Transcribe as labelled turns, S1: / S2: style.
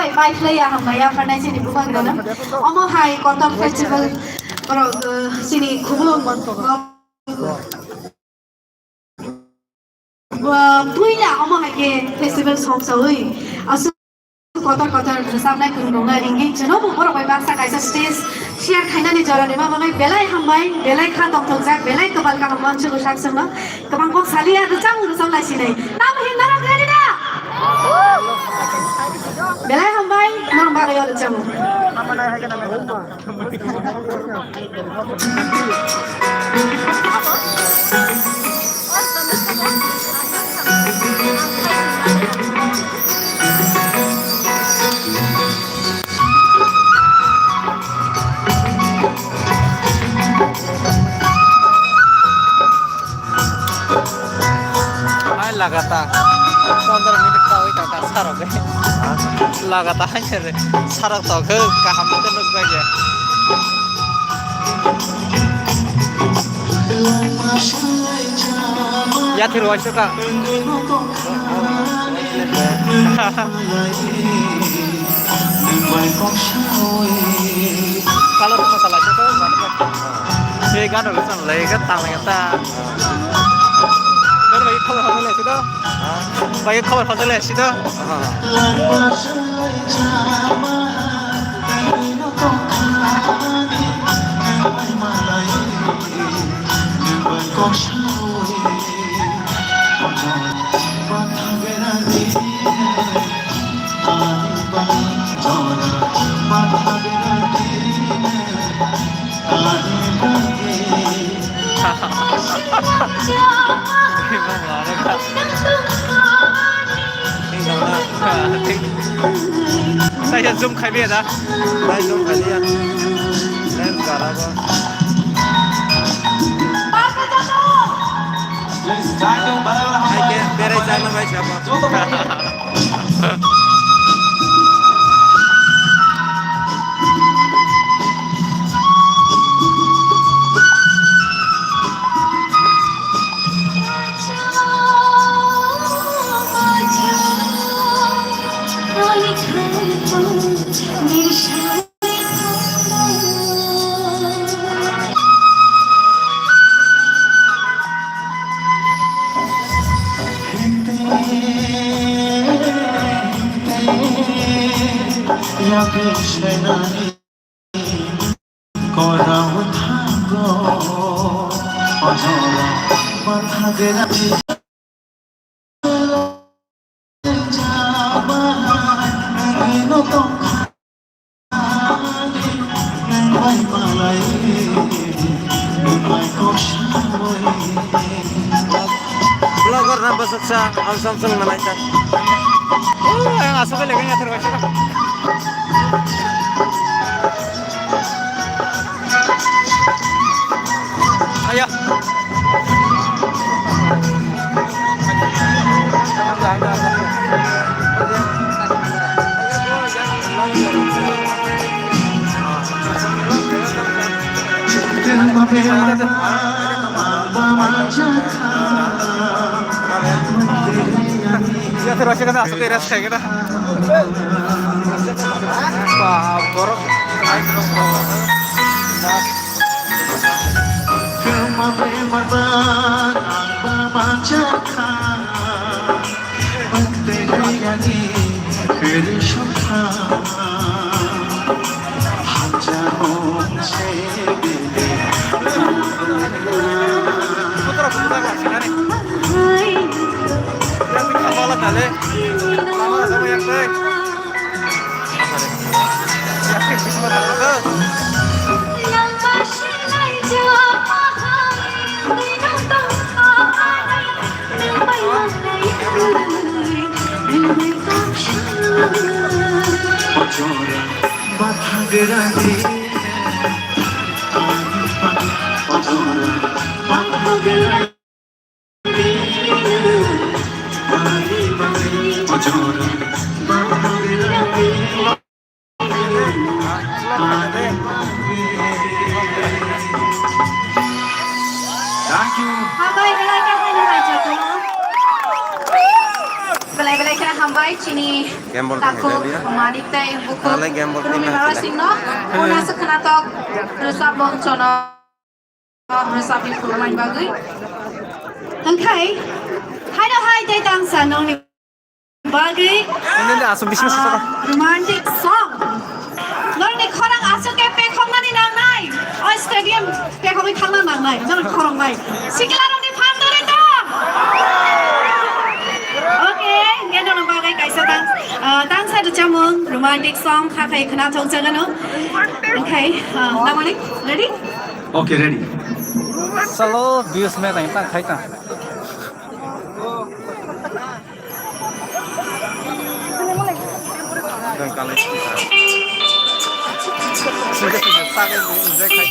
S1: bai mai playa hamaya panai sini bukan dalam omo hai kotak festival kalau sini kubulung puila omo hai ke festival song soi asu kotak sampai kurunga engage chano mo boro bai bangsa kaisa stage share khaina ni jarane ma malai belai hambai belai kha tong tong jak belai kebal ka manchu ko saksang na kabang kong salia ru chang ru sam lai sinai tam hindara gani na belai hambai nam ba yo chang
S2: लगातार 15 minute का हुई था सारो के लगातार है सारो तो के काम में तो लग गया या फिर वैसे का kalau masalah itu ये गाना भी सुन लेगा तांगता भाई खबर फसले अछि त भाइ खबर फसले अछि त saya zoom khai bia da saya zoom khai dia saya sekarang kok hai ke berai sana bhai siapa Vlogger nampak sukses, Samsung menaikkan. Yang asal lagi terus. Ayo. Ya terus kita masuk ke rest kita. Wah, borok naik terus.
S1: Belai-belai kena hambai cini.
S3: Gamble
S1: Takut
S3: kan dia?
S1: manik teh buku.
S3: Alai gamble
S1: Rumi
S3: timah
S1: mara
S3: sila.
S1: sing no. Una sekena tok resap long cono. Resap di pulmain bagai. Hengkai. Hai dah hai teh tangsa nong ni bagai.
S2: Ini asal bisnis sekarang.
S1: Romantic song. Nong ni korang asal ke pekong nani nang nai. Oh stadium pekong ni thang nang nai. Jangan korang nai. Sikila nong ni pantai itu. Okay, nghe đâu ba cái cảnh sát đang sai được chăm mừng romantic song khá thấy khá nào trông chân nữa. Okay, đang malik, ready?
S4: Okay, ready.
S2: Selalu views में नहीं था खाई था
S3: Dan kali
S2: sudah sakai enjoy खाई